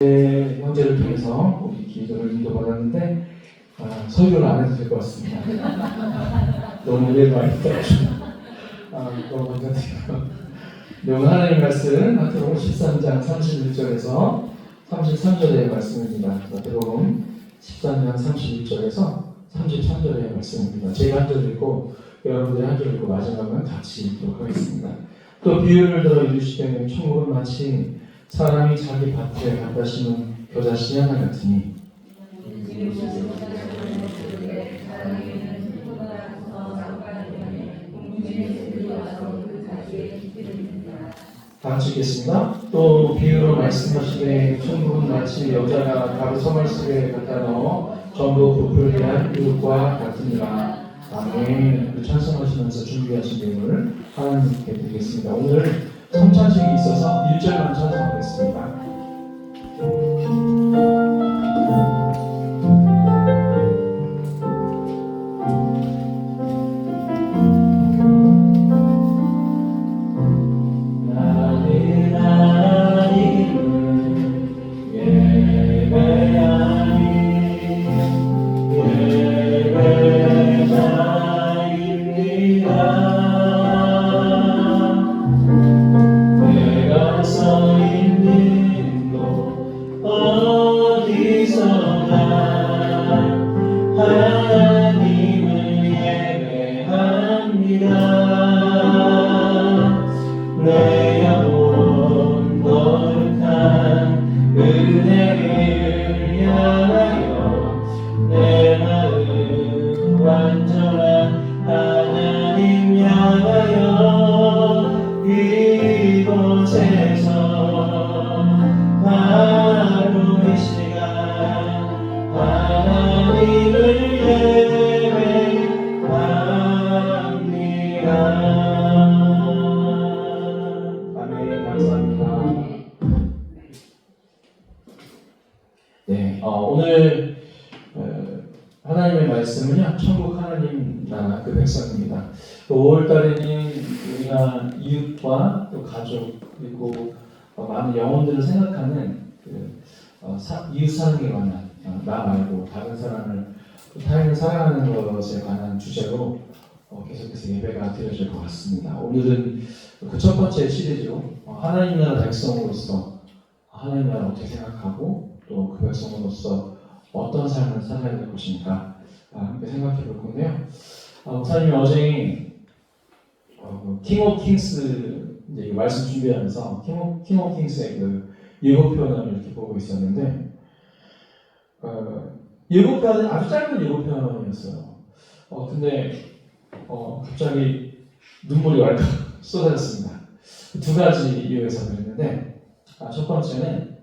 형제를 통해서 우리 기도를 인도받았는데 설교를 안 해도 될 것 같습니다. 너무 은혜를 많이 받았습니다. 너무 감사드리고 오늘 하나님 말씀 마태복음 13장 31절에서 33절의 말씀입니다. 마태복음 13장 31절에서 33절의 말씀입니다. 제가 한 절 읽고 여러분들이 한 절 읽고 마지막은 같이 읽도록 하겠습니다. 또 비유를 들어 이르시되 천국은 마치 사람이 자기 밭에 갖다 심은 겨자씨 하나 같으니 다 같이 읽겠습니다. 또 비유로 말씀하시되 천국은 마치 여자가 가루 서말 속에 갖다 넣어 전부 부풀게 한 그릇과 같으니라. 아멘. 찬송하시면서 준비하신 내용을 하나님께 드리겠습니다. 오늘 성찬식이 있어서 1절만 찬송하겠습니다. 오늘 하나님의 말씀은요, 천국 하나님 나라 그 백성입니다. 5월달에는 우리가 이웃과 또 가족 그리고 많은 영혼들을 생각하는 이웃 사랑에 관한 나 말고 다른 사람을 타인을 사랑하는 것에 관한 주제로 계속해서 예배가 드려질 것 같습니다. 오늘은 그 첫 번째 시리즈로 하나님 나라 백성으로서 하나님 나라를 어떻게 생각하고 또 그 백성으로서 어떤 삶을 살아야 될 것인가 함께 생각해 볼 건데요. 목사님이 어제 킹 오브 킹스 이제 말씀 준비하면서 킹 오브 킹스의 그 예고편을 이렇게 보고 있었는데 예고편은 아주 짧은 예고편이었어요. 근데 갑자기 눈물이 왈칵 쏟아졌습니다. 두 가지 이유에서 그랬는데 첫 번째는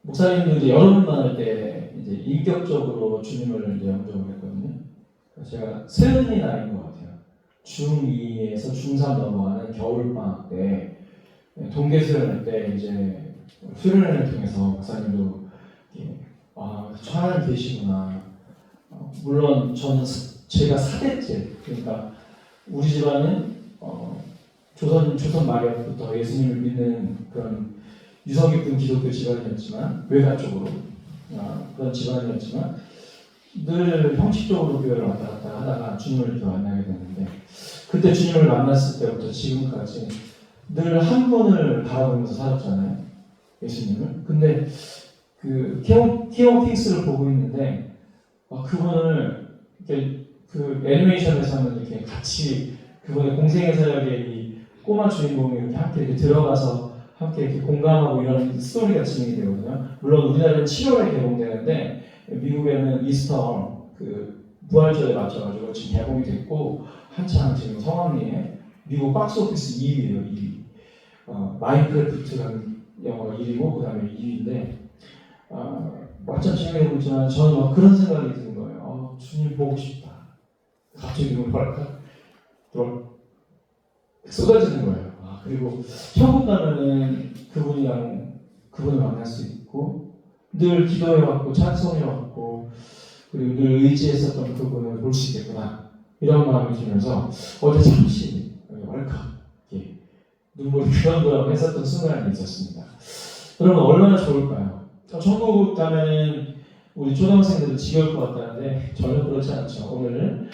목사님들이 여러분 만날 때 이제 인격적으로 주님을 이제 영접을 했거든요. 제가 세은이 나이인 것 같아요. 중2에서 중3 넘어가는 겨울방학 때 동계수련회 때 이제 수련회를 통해서 목사님도 하나님 계시구나. 물론 저는 제가 4대째, 그러니까 우리 집안은 조선 말기부터 예수님을 믿는 그런 유서 깊은 기독교 집안이었지만 외가 쪽으로 그런 집안이었지만 늘 형식적으로 교회를 왔다 갔다 하다가 주님을 이렇게 만나게 됐는데 그때 주님을 만났을 때부터 지금까지 늘 한 분을 바라보면서 살았잖아요, 예수님을. 근데 그 킹 오브 킹스를 보고 있는데 그분을 이렇게 그 애니메이션에서는 이렇게 같이 그분의 공생의 사역에 이 꼬마 주인공이 이렇게 함께 이렇게 들어가서 함께 이렇게 공감하고 이런 스토리가 진행이 되거든요. 물론 우리나라는 7월에 개봉되는데 미국에는 이스터 그 부활절에 맞춰가지고 지금 개봉이 됐고 한창 지금 성황리에 미국 박스오피스 2위예요. 2위. 마인크래프트라는 영화가 1위고 그 다음에 2위인데 완전 진행되고 있지만 저는 막 그런 생각이 드는 거예요. 주님 보고 싶다. 갑자기 눈물 펄쩍 쏟아지는 거예요. 그리고 천국 가면은 그분을 만날 수 있고 늘 기도해왔고 찬송해왔고 그리고 늘 의지했었던 그분을 볼 수 있겠구나 이런 마음이 들면서 어제 잠시 왈칵 눈물이 그렁그렁 했었던 순간이 있었습니다. 그러면 얼마나 좋을까요? 천국 가면은 우리 초등학생들은 지겨울 것 같다는데 전혀 그렇지 않죠. 오늘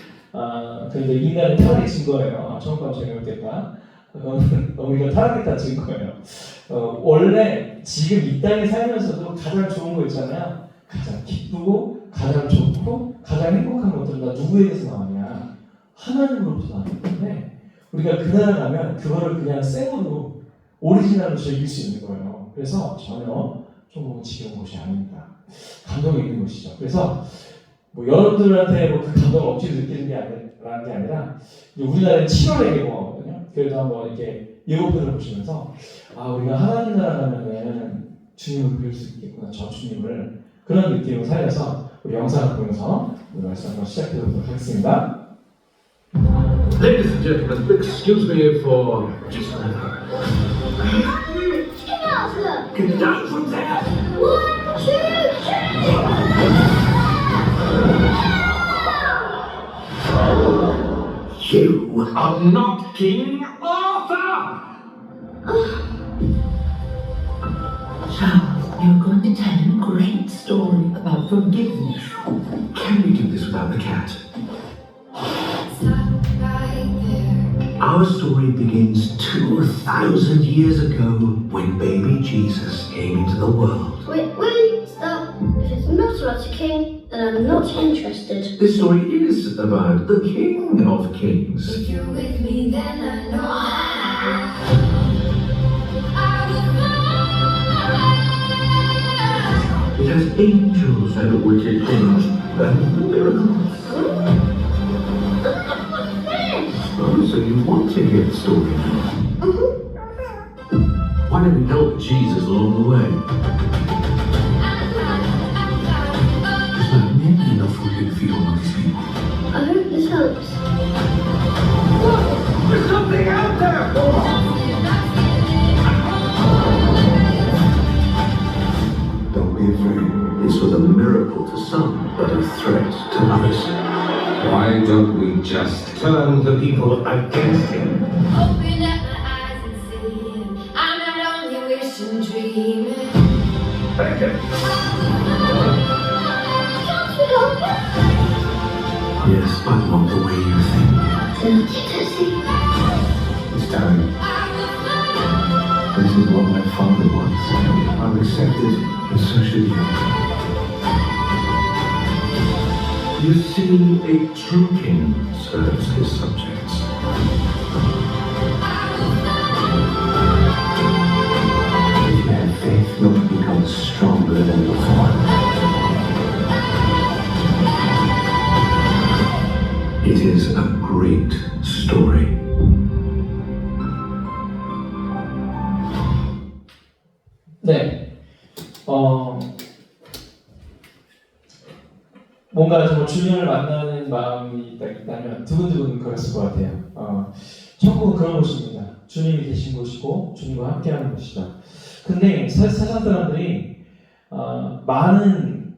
근데 인간의 타락의 증거예요. 천국 가면 재미없겠다. 그거는 우리가 타락했다 증거예요. 원래 지금 이 땅에 살면서도 가장 좋은 거 있잖아요. 가장 기쁘고 가장 좋고 가장 행복한 것들은 다 누구에게서 나오냐? 하나님으로부터 나오기 때문에 우리가 그 나라 가면 그거를 그냥 생으로 오리지널로 즐길 수 있는 거예요. 그래서 전혀 천국은 지겨운 곳이 아닙니다. 감동이 있는 곳이죠. 그래서 뭐 여러분들한테 뭐 그 감동을 억지로 느끼는 게 아니라 우리나라는 7월에 개봉하거든요. 그래서 한번 이렇게 예고편을 보시면서 우리가 하나님 나라 가면은 주님을 뵐 수 있겠구나. 저 주님을 그런 느낌으로 살려서 우리 영상을 보면서 우리 말씀 한번 시작해 보도록 하겠습니다. Ladies and gentlemen, excuse me for just a minute. Get down from there! 1, 2, 3! You are not King Arthur! Charles, you're going to tell him a great story about forgiveness. Can we do this without the cat? Our story begins 2,000 years ago when baby Jesus came into the world. Wait, stop. If it's not about a king, then I'm not interested. This story is about the King of Kings. If you're with me, then I know It has angels and wicked kings and miracles. Oh, so you want to hear the story now? Why don't we help Jesus along the way? Is that nearly enough for you to feed all of these people? I hope this helps. There's something out there! Don't be afraid. This was a miracle to some, but a threat to others. Why don't we just turn the people against him? Open up my eyes and see I'm not only wishing, dreaming. Thank you. Yes, but not the way you think. It's time. This is what my father wants. I'm accepted, and so should you. You see, a true king serves his subjects. If you have faith, you'll become stronger than before. It is a great story. 네, 뭔가 좀 주님을 만나는 마음이 있다면 두근두근 그랬을 것 같아요. 천국은 그런 곳입니다. 주님이 계신 곳이고 주님과 함께하는 곳이다. 근데 세상 사람들이 많은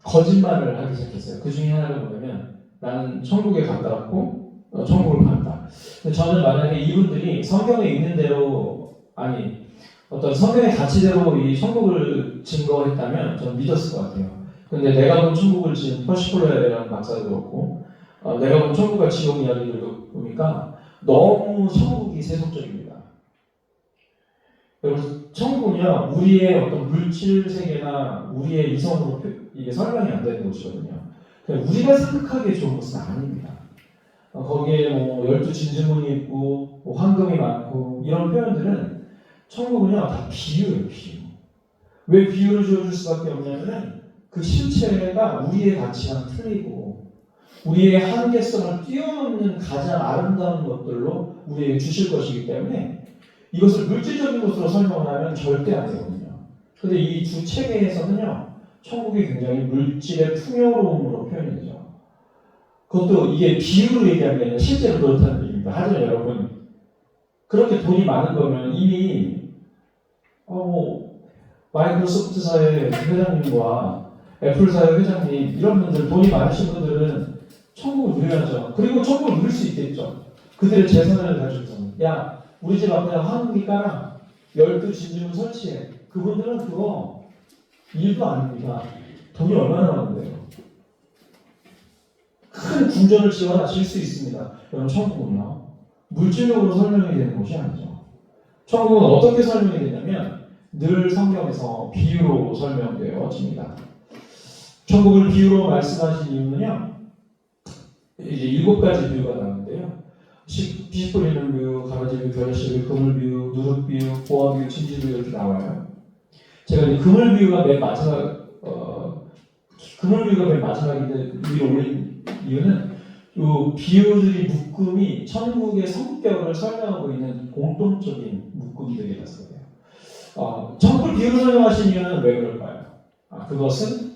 거짓말을 하기 시작했어요. 그 중에 하나가 뭐냐면 나는 천국에 갔다 왔고 천국을 봤다. 근데 저는 만약에 이분들이 성경에 있는 대로 어떤 성경의 가치대로 이 천국을 증거했다면 저는 믿었을 것 같아요. 근데 내가 본 천국을 지금 퍼시폴러라는 박사도 그렇고 내가 본 천국과 지옥 이야기를 보니까 너무 천국이 세속적입니다. 여러분 천국은요 우리의 어떤 물질 세계나 우리의 이성으로 이게 설명이 안 되는 곳이거든요. 우리가 생각하기에 좋은 곳은 아닙니다. 거기에 뭐 12진주문이 있고 뭐 황금이 많고 이런 표현들은 천국은요 다 비유예요. 비유. 왜 비유를 지어줄 수밖에 없냐면은 그 실체가 우리의 가치랑 틀리고 우리의 한계성을 뛰어넘는 가장 아름다운 것들로 우리에게 주실 것이기 때문에 이것을 물질적인 것으로 설명을 하면 절대 안 되거든요. 근데 이 두 체계에서는요 천국이 굉장히 물질의 풍요로움으로 표현이 되죠. 그것도 이게 비유로 얘기하는 게 아니라 실제로 그렇다는 얘기입니다. 하지만 여러분 그렇게 돈이 많은 거면 이미 마이크로소프트사의 회장님과 애플사의 회장님 이런 분들 돈이 많으신 분들은 천국을 누려야죠. 그리고 천국을 누릴 수 있겠죠. 그들의 재산을 가지고서는 야 우리 집 앞에 황금이 깔아 12진주문 설치해 그분들은 그거 일도 아닙니다. 돈이 얼마나 많은데요. 큰 궁전을 지어놔실 수 있습니다. 여러분, 천국은요, 물질적으로 설명이 되는 것이 아니죠. 천국은 어떻게 설명이 되냐면 늘 성경에서 비유로 설명되어집니다. 천국을 비유로 말씀하신 이유는요, 이제 7가지 비유가 나오는데요. 빚 뿌리는 비유, 가라지 비유, 겨자씨 비유, 그물 비유, 누룩 비유, 보화 비유, 진지 비유 이렇게 나와요. 제가 이제 그물 비유가 맨 마지막인데 위로 올린 이유는 이 비유들이 묶음이 천국의 성격을 설명하고 있는 공통적인 묶음들이라서 그래요. 천국을 비유로 설명하신 이유는 왜 그럴까요? 그것은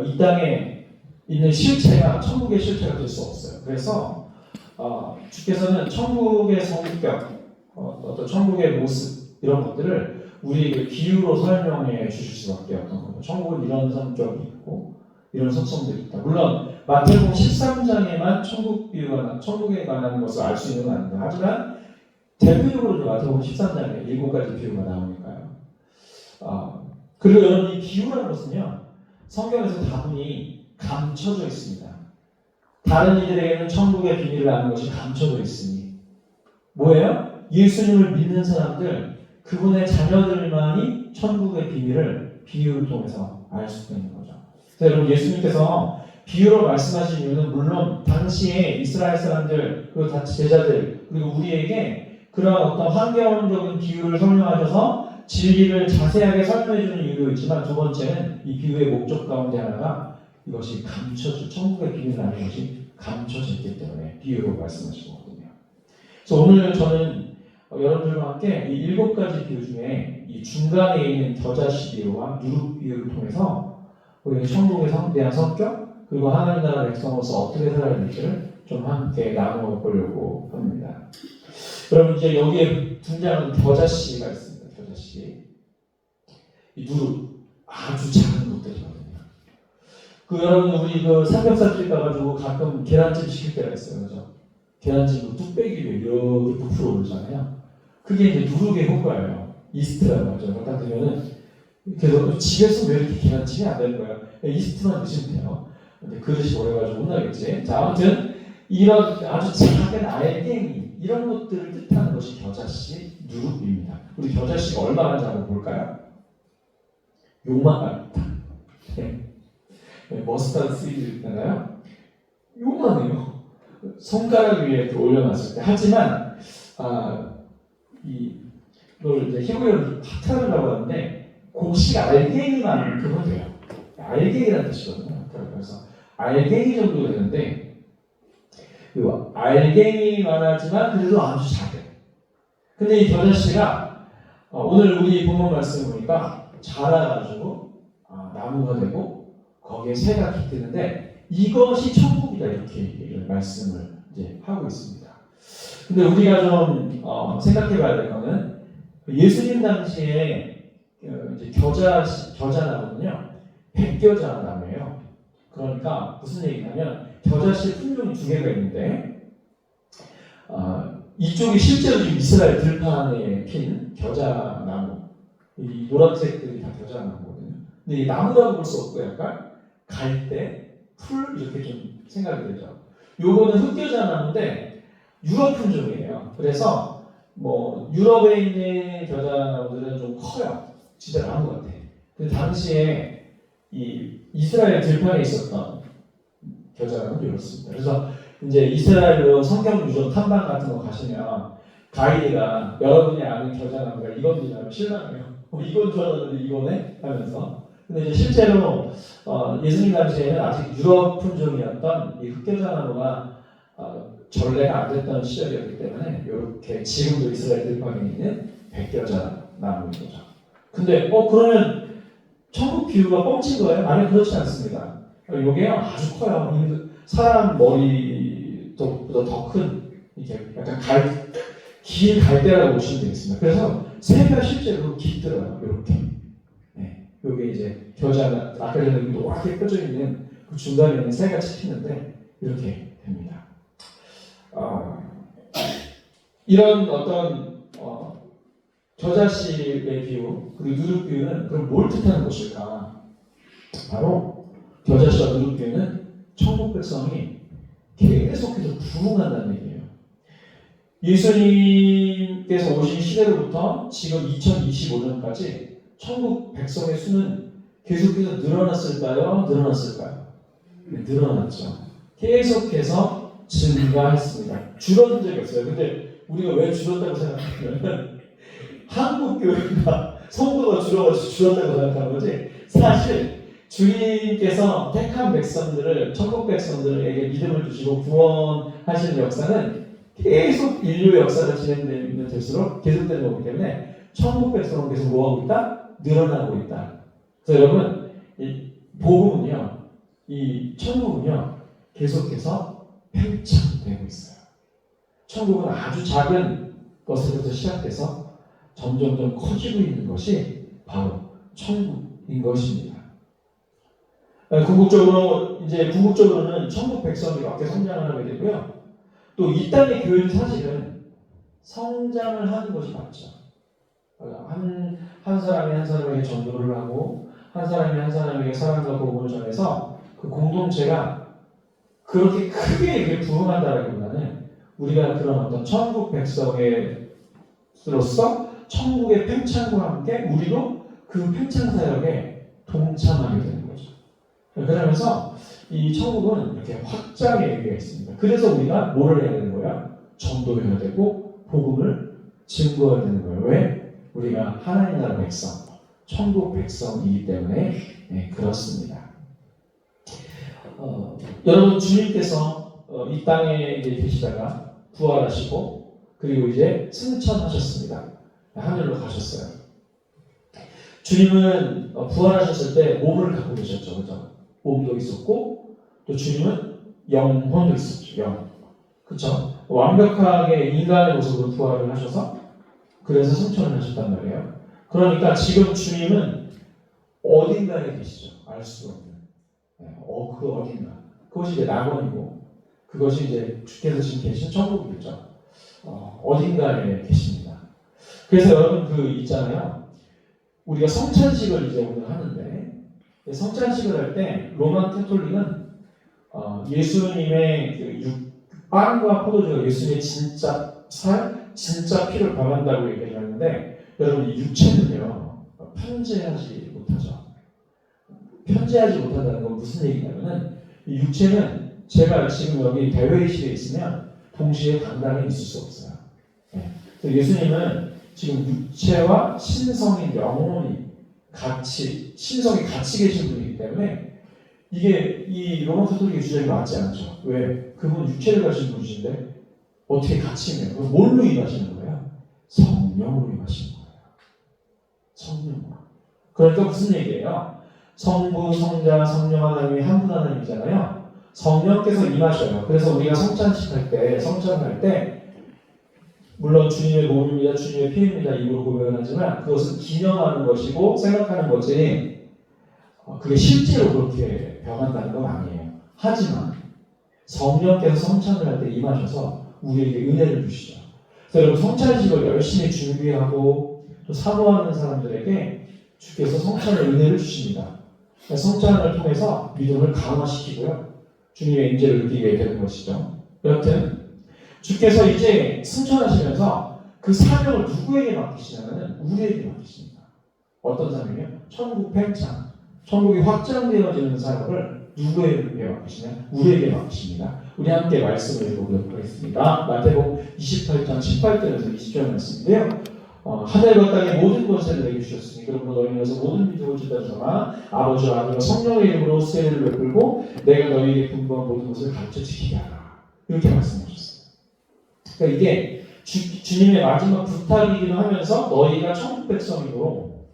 이 땅에 있는 실체가 천국의 실체가 될 수 없어요. 그래서 주께서는 천국의 성격, 어떤 천국의 모습 이런 것들을 우리에게 비유로 설명해 주실 수밖에 없던 거죠. 천국은 이런 성격이 있고 이런 속성들이 있다. 물론 마태복음 13장에만 천국에 관한 것을 알 수 있는 건 아닙니다. 하지만 대표적으로 마태복음 13장에 7가지 비유가 나오니까요. 그리고 여러분, 이 비유라는 것은요, 성경에서 다분히 감춰져 있습니다. 다른 이들에게는 천국의 비밀을 아는 것이 감춰져 있으니 뭐예요? 예수님을 믿는 사람들, 그분의 자녀들만이 천국의 비밀을 비유를 통해서 알 수 있는 거죠. 그래서 여러분, 예수님께서 비유로 말씀하신 이유는 물론 당시에 이스라엘 사람들, 그리고 다 제자들, 그리고 우리에게 그런 어떤 환경적인 비유를 설명하셔서 진리를 자세하게 설명해주는 이유도 있지만, 두 번째는 이 비유의 목적 가운데 하나가 이것이 천국의 비밀을 아는 것이 감춰져 있기 때문에 비유로 말씀하신 거거든요. 그래서 오늘 저는 여러분들과 함께 이 7가지 비유 중에 이 중간에 있는 겨자씨 비유와 누룩 비유를 통해서 우리가 천국에 대한 성격, 그리고 하나님 나라 백성으로서 어떻게 살아야 될지를 좀 함께 나누어 보려고 합니다. 여러분, 이제 여기에 등장하는 겨자씨가 있습니다. 겨자씨. 이 누룩, 아주 작은 것들이거든요. 여러분, 우리 삼겹살집 가가지고 가끔 계란찜 시킬 때가 있어요. 그죠? 계란찜 뚝배기로 이렇게 부풀어 오르잖아요. 그게 이제 누룩의 효과예요. 이스트라고 하죠. 딱 들으면은, 그래서 집에서 왜 이렇게 계란찜이 안 되는 거야? 이스트만 넣으시면 돼요. 근데 그릇이 오래가지고 혼나겠지. 자, 아무튼 이런 아주 작은 알갱이 이런 것들을 뜻하는 것이 겨자씨, 누룩입니다. 우리 겨자씨가 얼마나 작은 볼까요? 요만합니다. 머스타드 씨드 있잖아요. 요만해요. 손가락 위에 이렇게 올려놨을 때. 하지만 이걸 이제 히브리어로 파타르라고 하는데 곡식 알갱이만큼은 돼요. 알갱이라는 뜻이거든요. 그래서 알갱이 정도 되는데 알갱이만 하지만 그래도 아주 작아요. 근데 이 겨자씨가 오늘 우리 본문 말씀 보니까 자라가지고 나무가 되고 거기에 새가 깃드는데 이것이 천국이다, 이렇게 말씀을 이제 하고 있습니다. 근데 우리가 좀 생각해봐야 될 거는 예수님 당시에 이제 겨자나무는요, 백겨자나무예요. 그러니까 무슨 얘기냐면 겨자씨 품종이 2개가 있는데 이쪽이 실제로 지금 이스라엘 들판에 핀 겨자나무, 이 노란색들이 다 겨자나무거든요. 근데 이 나무라고 볼 수 없고 약간 갈대, 풀 이렇게 좀 생각이 되죠. 요거는 흑겨자나무인데 유럽 품종이에요. 그래서 뭐 유럽에 있는 겨자나무들은 좀 커요. 진짜 나무 같아. 근데 당시에 이 이스라엘 들판에 있었던 겨자나무는 이렇습니다. 그래서 이제 이스라엘로 성경 유적 탐방 같은 거 가시면 가이드가 여러분이 아는 겨자나무가 이건지라면 실망해요. 이건 줄 알았는데 이거네? 하면서. 근데 이제 실제로 예수님 당시에는 아직 유럽 품종이었던 이 흑겨자나무가 전래가 안 됐던 시절이었기 때문에 이렇게 지금도 이스라엘 들판에 있는 백겨자나무인 거죠. 근데 그러면 천국 비유가 뻥친 거예요? 아니, 그렇지 않습니다. 이게 아주 커요. 사람 머리보다 더 큰 이렇게 약간 긴 갈대라고 보시면 되겠습니다. 그래서 새가 실제로 깃들어요. 이렇게. 이게 이제 겨자나 아까 전에 노랗게 펴져 있는 그 중간에 있는 새가 찍히는데 이렇게 됩니다. 이런 어떤 겨자씨의 비유 그리고 누룩비유는 그럼 뭘 뜻하는 것일까? 바로 겨자씨와 누룩비유는 천국 백성이 계속해서 부흥한다는 얘기예요. 예수님께서 오신 시대로부터 지금 2025년까지 천국 백성의 수는 계속해서 늘어났을까요? 늘어났을까요? 네, 늘어났죠. 계속해서 증가했습니다. 줄어든 적이 없어요. 근데 우리가 왜 줄었다고 생각하냐면 한국 교회가 성도가 줄어가지고 줄었다고 생각하는 거지. 사실 주님께서 택한 백성들을 천국 백성들에게 믿음을 주시고 구원하시는 역사는 계속 인류 역사가 진행되면 될수록 계속되는 거기 때문에 천국 백성은 계속 뭐하고 있다? 늘어나고 있다. 그래서 여러분 이 복음은요, 이 천국은요 계속해서 팽창되고 있어요. 천국은 아주 작은 것에서부터 시작돼서 점점점 커지고 있는 것이 바로 천국인 것입니다. 궁극적으로는 천국 백성이 어떻게 성장을 하게 되고요. 또 이 땅의 교회는 사실은 성장을 하는 것이 맞죠. 한 사람이 한 사람에게 전도를 하고 한 사람이 한 사람에게 사랑과 복음을 전해서 그 공동체가 그렇게 크게 이렇게 부흥한다라기보다는 우리가 그런 어떤 천국 백성으로서 천국의 팽창과 함께 우리도 그 팽창 사역에 동참하게 되는 거죠. 그러면서 이 천국은 이렇게 확장의 의미가 있습니다. 그래서 우리가 뭐를 해야 되는 거야? 전도해야 되고 복음을 증거해야 되는 거예요. 왜? 우리가 하나님 나라 백성, 천국 백성이기 때문에 그렇습니다. 여러분 주님께서 이 땅에 이제 계시다가 부활하시고 그리고 이제 승천하셨습니다. 하늘로 가셨어요. 주님은 부활하셨을 때 몸을 갖고 계셨죠, 그렇죠? 몸도 있었고 또 주님은 영혼도 있었죠, 영, 그렇죠? 완벽하게 인간의 모습으로 부활을 하셔서 그래서 승천을 하셨단 말이에요. 그러니까 지금 주님은 어딘가에 계시죠, 알 수 없는. 그 어딘가. 그것이 이제 낙원이고 그것이 이제 주께서 지금 계신 천국이겠죠. 어딘가에 계십니다. 그래서 여러분 그 있잖아요. 우리가 성찬식을 이제 오늘 하는데 성찬식을 할 때 로마 캐톨릭은 예수님의 빵과 포도주가 예수님의 진짜 살, 진짜 피를 담한다고 얘기를 하는데 여러분 이 육체는요 편재하지 못하죠. 편재하지 못한다는 건 무슨 얘기냐면은 이 육체는 제가 지금 여기 대회의실에 있으면 동시에 당당히 있을 수 없어요. 그래서 예수님은 지금 육체와 신성인 영혼이 신성이 같이 계신 분이기 때문에 이게 이 로마 카톨릭의 주장이 맞지 않죠. 왜? 그분 육체를 가진 분이신데 어떻게 같이 있냐? 그럼 뭘로 임하시는 거예요? 성령으로 임하시는 거예요. 성령으로. 그러니까 무슨 얘기예요? 성부, 성자, 성령 하나님이 한 분 하나님이잖아요. 성령께서 임하셔요. 그래서 우리가 성찬을 할 때 물론 주님의 몸입니다, 주님의 피입니다 입으로 고백을 하지만 그것은 기념하는 것이고 생각하는 거지 그게 실제로 그렇게 변한다는 건 아니에요. 하지만 성령께서 성찬을 할 때 임하셔서 우리에게 은혜를 주시죠. 그래서 여러분 성찬식을 열심히 준비하고 또 사모하는 사람들에게 주께서 성찬의 은혜를 주십니다. 성찬을 통해서 믿음을 강화시키고요. 주님의 임재를 느끼게 되는 것이죠. 여튼 주께서 이제 승천하시면서 그 사명을 누구에게 맡기시냐면 우리에게 맡기십니다. 어떤 사명이요? 천국 팽창, 천국이 확장되어지는 사역을 누구에게 맡기시냐? 우리에게 맡기십니다. 우리 함께 말씀을 읽어보도록 하겠습니다. 마태복음 28장 18절에서 20절 말씀인데요. 하늘과 땅의 모든 것을 내게 주셨으니 그러므로 너희는 그래서 모든 민족을 주다주마 아버지와 아들과 성령의 이름으로 세례를 베풀고 내가 너희에게 분부한 모든 것을 가르쳐 지키게 하라. 이렇게 말씀하셨어요. 그러니까 이게 주님의 마지막 부탁이기도 하면서 너희가 천국 백성이므로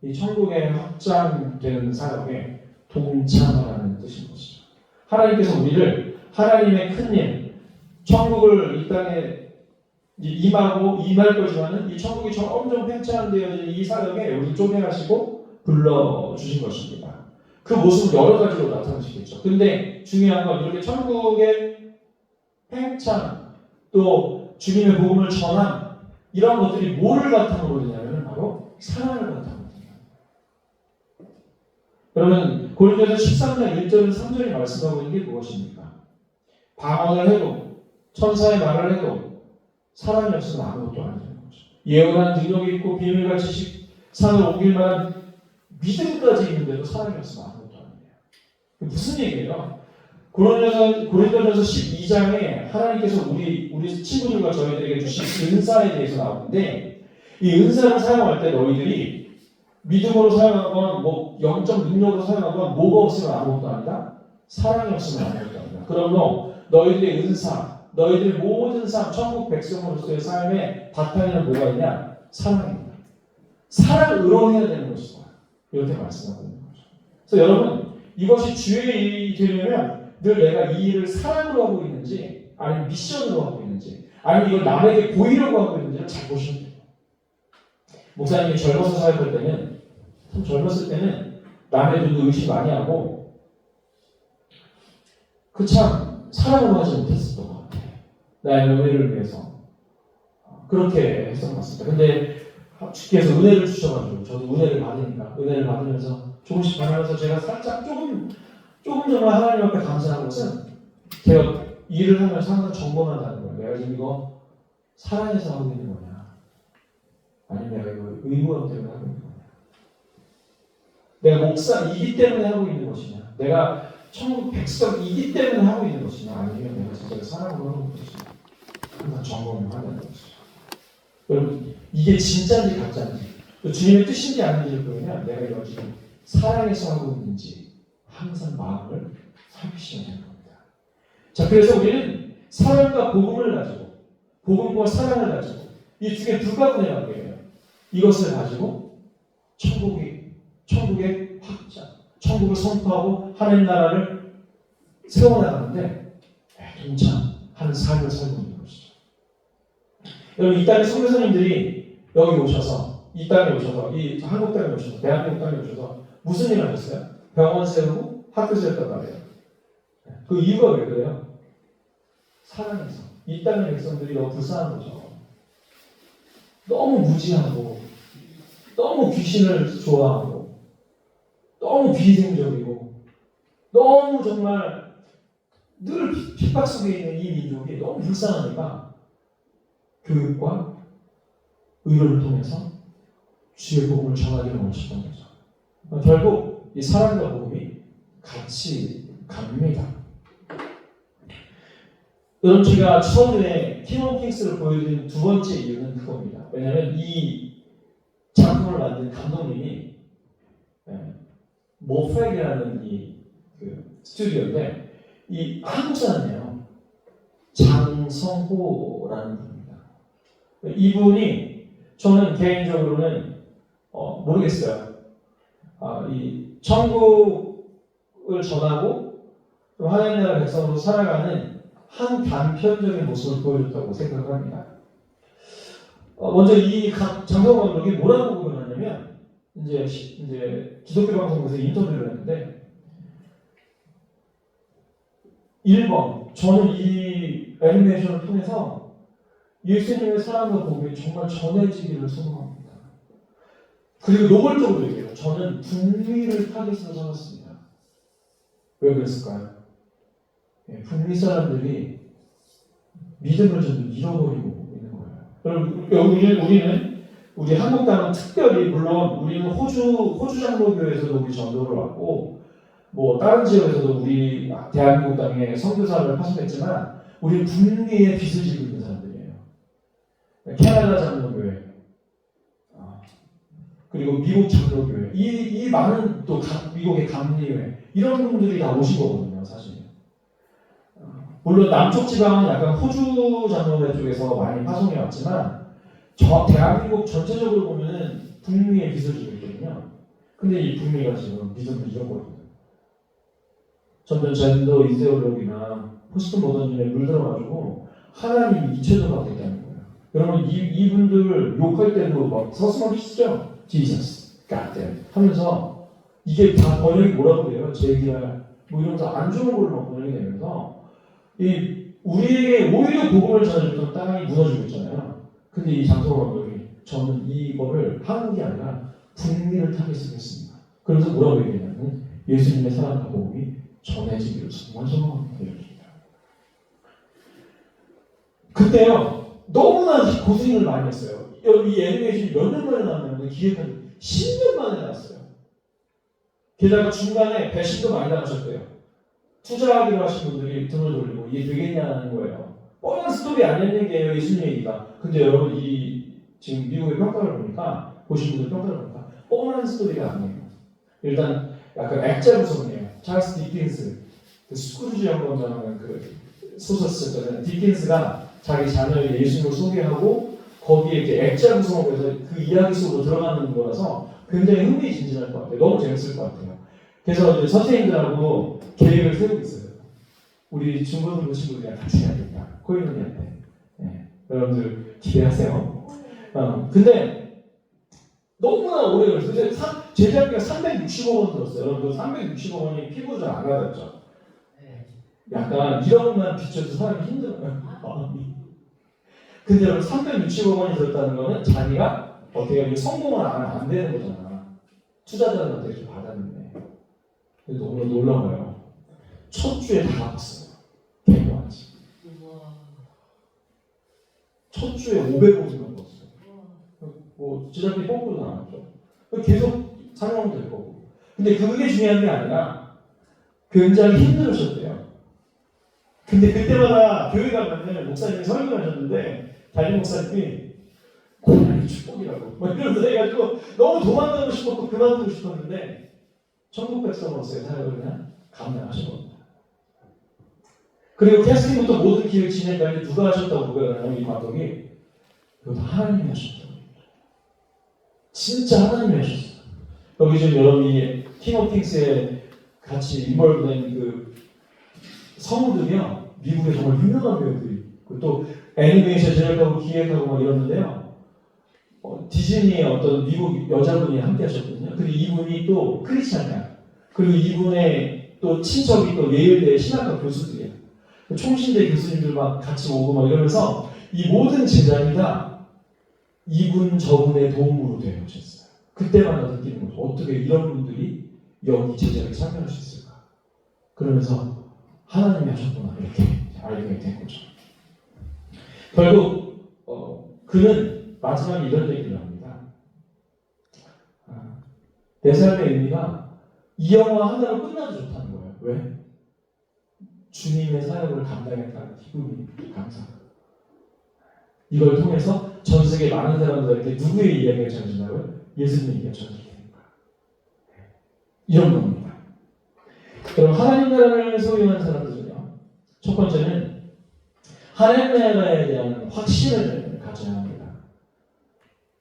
이 천국의 확장되는 사역에 동참하라는 뜻인 것이죠. 하나님께서 우리를 하나님의 큰 일, 천국을 이 땅에 임할 거지만은 이 천국이 점점 팽창되어진 이 사역에 우리 쪼개하시고 불러주신 것입니다. 그 모습은 여러 가지로 나타나시겠죠. 근데 중요한 건 이렇게 천국의 팽창 또 주님의 복음을 전함 이런 것들이 뭐를 바탕으로 되냐면 사랑을 받았다고. 여러분, 고린도서 13장 1절에서 3절이 말씀하고 있는 게 무엇입니까? 방언을 해도, 천사의 말을 해도 사랑이 없으면 아무것도 안 되는 거죠. 예언한 능력이 있고 비밀과 지식, 산을 옮길 만한 믿음까지 있는데도 사랑이 없으면 아무것도 안 돼요. 무슨 얘기예요? 고린도전서 12장에 하나님께서 우리 친구들과 저희들에게 주신 은사에 대해서 나오는데, 이 은사를 사용할 때 너희들이 믿음으로 사용하건 뭐 영적 능력으로 사용하건 뭐가 없으면 아무것도 아니다? 사랑이 없으면 아무것도 아니다. 그러므로 너희들의 은사, 너희들의 모든 삶, 천국 백성으로서의 삶의 바탕에는 뭐가 있냐? 사랑입니다. 사랑으로 해야 되는 것이다. 이렇게 말씀하고 있는 거죠. 그래서 여러분, 이것이 주의 일이 되려면 늘 내가 이 일을 사랑으로 하고 있는지, 아니면 미션으로 하고 있는지, 아니면 이걸 남에게 보이려고 하고 있는지를 잘 보시면 돼요. 목사님이 젊어서 사역할 때는, 참 젊었을 때는 남의 눈도 의식 많이 하고 그 참 사랑으로 하지 못했었던 것 같아요. 나의 명예를 위해서 그렇게 했던 것 같습니다. 근데 주께서 은혜를 주셔가지고 저도 은혜를 받으니까, 은혜를 받으면서 조금씩 변하면서 제가 살짝 조금 정말 하나님 앞에 감사한 것은 제가 일을 하면서 항상 점검한다는 거예요. 내가 지금 이거 사랑해서 하고 있는 거냐, 아니면 내가 이거 의무감 때문에 하고 있는 거냐, 내가 목사이기 때문에 하고 있는 것이냐, 내가 천국 백성이기 때문에 하고 있는 것이냐, 아니면 내가 진짜 사랑으로 하고 있는 것이냐, 항상 점검을 하는 것이죠. 여러분, 이게 진짜인지 가짜인지, 주님의 뜻인지 아닌지 보면 내가 이걸 지금 사랑해서 하고 있는지 항상 마음을 살피셔야 되는 겁니다. 자, 그래서 우리는 사랑과 복음을 가지고, 복음과 사랑을 가지고, 이 두 개 불가분의 관계예요. 이것을 가지고 천국의 확장, 천국을 선포하고 하나님 나라를 세워나가는데 동참하는 삶을 살고 있는 것이죠. 여러분, 이 땅의 선교사님들이 여기 오셔서, 이 땅에 오셔서, 이 한국 땅에 오셔서, 대한민국 땅에 오셔서 무슨 일을 하셨어요? 병원 세우고 학교 세웠단 말이에요. 그 이유가 왜 그래요? 사랑해서. 이 땅의 백성들이 너무 불쌍한 거죠. 너무 무지하고, 너무 귀신을 좋아하고, 너무 비생적이고, 너무 정말 늘 핍박 속에 있는 이 민족이 너무 불쌍하니까 교육과 의료를 통해서 주의 복음을 전하기를 원했던 거죠. 결국 이 사랑과 복음이 같이 갑니다. 여러분, 제가 처음에 킹 오브 킹스를 보여드린 두 번째 이유는 그겁니다. 왜냐하면 이 작품을 만든 감독님이 모프렉이라는 그 스튜디오인데, 이 한국 사람이에요. 장성호라는 분입니다. 이분이 저는 개인적으로는 모르겠어요. 이 천국을 전하고 하나님 나라 백성으로 살아가는 한 단편적인 모습을 보여줬다고 생각을 합니다. 먼저 이 장성호 감독이 뭐라고 표현하냐면, 이제 기독교 방송에서 인터뷰를 했는데, 1번, 저는 이 애니메이션을 통해서 예수님의 사랑과 복음이 정말 전해지기를 소망합니다. 그리고 노골적으로 얘기해요. 저는 북미를 타깃으로 삼았습니다. 왜 그랬을까요? 북미 사람들이 믿음을 좀 잃어버리고 있는 거예요. 우리는 우리 한국 땅은 특별히, 물론 우리는 호주 장로교에서도 우리 전도를 왔고, 뭐 다른 지역에서도 우리 대한민국 땅에 선교사를 파송했지만, 우리는 북미의 빚을 지고 있는 사람들이에요. 캐나다 장로교회, 그리고 미국 장로교회, 이 많은 또 미국의 감리회, 이런 분들이 다 오신 거거든요, 사실. 물론 남쪽 지방은 약간 호주 장로회 쪽에서 많이 파송해 왔지만, 대한민국 전체적으로 보면은 북미의 빚을 지고 있거든요. 근데 이 북미가 지금 믿음을 잃어버립니다. 점점 젠더 이데올로기나 포스트 모더니즘에 물들어가지고 하나님이 잊혀져가고 있다는 거예요. 여러분, 이분들 욕할 때도 막 서슴하시죠? Jesus, God damn 하면서, 이게 다 번역이 뭐라고 그래요? 제기랄 뭐 이러면서 안 좋은 걸로 막 번역이 되면서, 우리에게 오히려 복음을 전해줬던 땅이 무너지고 있잖아요. 근데 이 장성호 감독이 저는 이거를 한국이 아니라 북미를 타겟으로 했습니다. 그래서 뭐라고 얘기했냐면 예수님의 사랑과 복음이 전해지기를 정말 소망합니다. 이렇습니다. 그때요 너무나 고생을 많이 했어요. 이 애니메이션이 몇 년 만에 나왔냐면 기획한 10년 만에 나왔어요. 게다가 중간에 배신도 많이 당하셨대요. 투자하기로 하신 분들이 등을 돌리고 이게 되겠냐는 거예요. 뻔한 스토리 아닌 얘기예요. 예수님 얘기가. 근데 여러분 지금 미국의 평가를 보니까 보신 분들 평가를 보니까 뻔한 스토리가 아니에요. 일단 약간 액자 구성이에요. 찰스 디킨스 그 스크루지 영감이라는 그 소설 썼잖아요. 디킨스가 자기 자녀에게 예수님을 소개하고 거기에 이렇게 액자 구성으로 해서 그 이야기 속으로 들어가는 거라서 굉장히 흥미진진할 것 같아요. 너무 재밌을 것 같아요. 그래서 이제 선생님들하고 계획을 세우고 있어요. 우리 중고등부 친구들이랑 같이 해야겠다. 코이노니한테. 네. 여러분들 기대하세요. 근데 너무나 오래 걸렸어요. 제작비가 360억 원 들었어요. 여러분 360억 원이 피부를 안 가졌죠. 약간 1억만 비춰도 사람이 힘들어요. 근데 여러분 360억 원이 들었다는 거는 자기가 어떻게 성공을 안 하면 안 되는 거잖아. 투자자들한테 이렇게 받았는데. 너무 놀라워요. 첫 주에 다 갚았어요. 개그만지. 첫 주에 500억이 넘었어요. 뭐 제작비 뽕으로 나왔죠. 계속 상영될 거고. 근데 그게 중요한 게 아니라 굉장히 힘들으셨대요. 근데 그때마다 교회 가면은 목사님이 설교를 하셨는데 담임 목사님이 고난이 축복이라고 막 이러면서 해가지고 너무 도망가고 싶었고 그만두고 싶었는데 천국 백성으로서의 사역을 그냥 감당하신 겁니다. 그리고 캐스팅부터 모든 기획 진행까지 누가 하셨다고 그러나요? 이 감독이 그것도 하나님이 하셨다고. 진짜 하나님이 하셨어요. 여기 지금 여러분이 팀 오브 팅스에 같이 인벌브된 그 성우들이요 미국의 정말 유명한 배우들이 또 애니메이션 제작하고 기획하고 막 이러는데요. 디즈니의 어떤 미국 여자분이 함께 하셨거든요. 그리고 이분이 또 크리스찬이야. 그리고 이분의 또 친척이 또 예일대 신학과 교수들이야. 총신대 교수님들 막 같이 오고 막 이러면서 이 모든 제작이 다 이분 저분의 도움으로 되어졌어요. 그때마다 느끼는 거죠. 어떻게 이런 분들이 여기 제작에 참여할 수 있을까? 그러면서 하나님이 하셨구나 이렇게 알게 된 거죠. 결국 그는 마지막에 이런 얘기를 합니다. 내 삶의 의미가 이 영화 하나로 끝나도 좋다는 거예요. 왜? 주님의 사역을 감당했다는 기쁨이 감사합니다. 이걸 통해서 전 세계 많은 사람들에게 누구의 이야기가 전해진다고요? 예수님의 이야기가 전해집니다. 이런 겁니다. 그럼 하나님 나라를 소유하는 사람들은요. 첫 번째는 하나님 나라에 대한 확신을 가져야 합니다.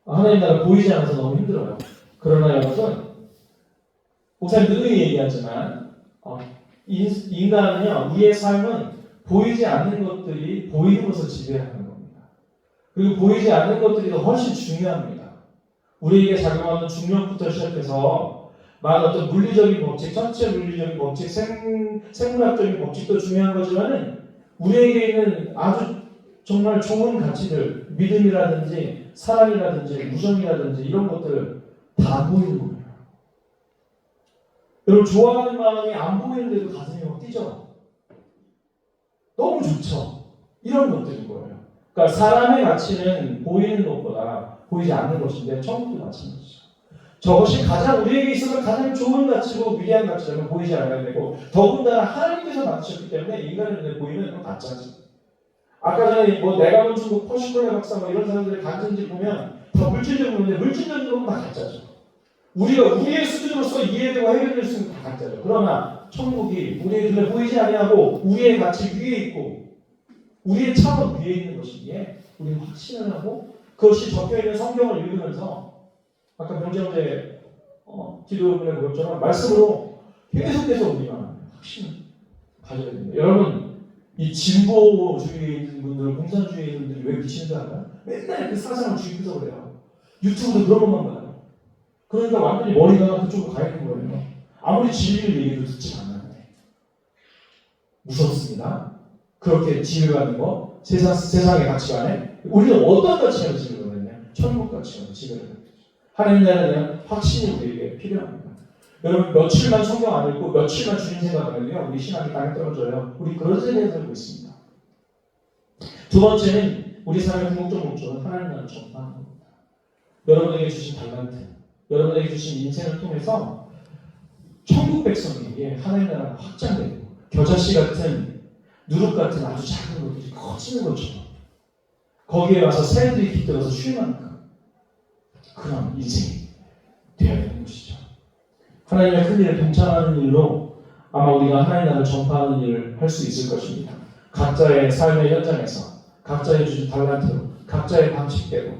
하나님 나라 보이지 않아서 너무 힘들어요. 그러나 여러분, 목사님 늘 얘기하지만 인간은요, 우리의 삶은 보이지 않는 것들이 보이는 것을 지배하는 겁니다. 그리고 보이지 않는 것들이 더 훨씬 중요합니다. 우리에게 작용하는 중력부터 시작해서 많은 어떤 물리적인 법칙, 전체 물리적인 법칙, 생물학적인 법칙도 중요한 거지만은 우리에게 있는 아주 정말 좋은 가치들, 믿음이라든지 사랑이라든지 우정이라든지 이런 것들 다 보이는 거예요. 여러분 좋아하는 마음이 안 보이는데도 가슴이 막 뛰죠. 너무 좋죠. 이런 것들인 거예요. 그러니까 사람의 가치는 보이는 것보다 보이지 않는 것인데 천국도 마찬가지죠. 저것이 가장 우리에게 있어서 가장 좋은 가치고 위대한 가치라면 보이지 않아야 되고 더군다나 하나님께서 만드셨기 때문에 인간의 눈에 보이는 건 가짜지. 아까 전에 뭐 내가 본 중국 포시콜레 박사 뭐 이런 사람들의 간증집 보면 다 물질적으로인데 물질적으로는 다 가짜죠. 우리가 우리의 수준으로서 이해되고 해결될 수 있는 다 가짜죠. 그러나 천국이 우리의 눈에 보이지 아니하고 우리의 가치 위에 있고 우리의 차원 위에 있는 것이기에 우리는 확신을 하고 그것이 적혀있는 성경을 읽으면서 아까 명재형제 기도문에 보였처럼 말씀으로 계속해서 우리가 확신을 가져야 됩니다. 여러분 이 진보주의에 있는 분들, 공산주의에 있는 분들이 왜 미치는 줄 알아요? 맨날 그 사상을 주입해서 그래요. 유튜브도 그런 것만 봐요. 그러니까 완전히 머리가 그쪽으로 가 있는 거예요. 아무리 진리를 얘기도 듣지 않아요. 무섭습니다. 그렇게 지배받는 거, 세상의 가치관에 우리는 어떤 가치관을 지배받느냐? 천국같이 지배를 합니다. 하나님 나라에 대한 확신이 우리에게 필요합니다. 여러분 며칠만 성경 안 읽고 며칠만 주님 생각하면요 우리 신앙이 땅에 떨어져요. 우리 그런 세대에 살고 있습니다. 두 번째는 우리 삶의 궁극적 목적은 하나님 나라를 전파하는 겁니다. 여러분에게 주신 달란트, 여러분에게 주신 인생을 통해서 천국 백성에게 하나님 나라가 확장되고 겨자씨 같은 누룩 같은 아주 작은 것들이 커지는 것처럼 거기에 와서 새들이 깃들어서 쉴만한 그런 인생이 되어야 되는 것이죠. 하나님의 큰 일에 동참하는 일로 아마 우리가 하나님 나라를 전파하는 일을 할 수 있을 것입니다. 각자의 삶의 현장에서 각자의 주신 달란트로 각자의 방식대로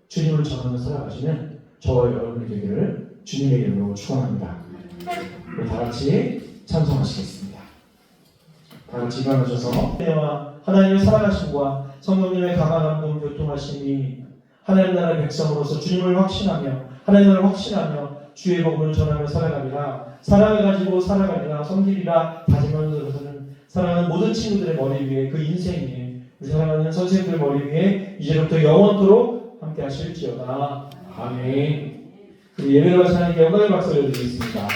주님을 전하며 살아가시는 저와 여러분이 되기를 주님의 이름으로 축원합니다. 우리 다 같이 찬송하시겠습니다. 다 같이 일어나셔서 하나님의 살아가심과 성령님의 강한 감동 교통하심이 하나님 나라의 백성으로서 주님을 확신하며 하나님 나라를 확신하며 주의 복음을 전하며 살아가리라 사랑을 살아가리라 섬기리라 다짐하면서는 사랑하는 모든 친구들의 머리 위에 그 인생에 우리 사랑하는 선생님들 머리 위에 이제부터 영원토록 함께 하실지어다. 아멘. 예배를 하시는 영광의 박수를 드리겠습니다.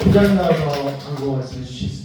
부장님 나와서 강구 말씀해 주시겠습니다.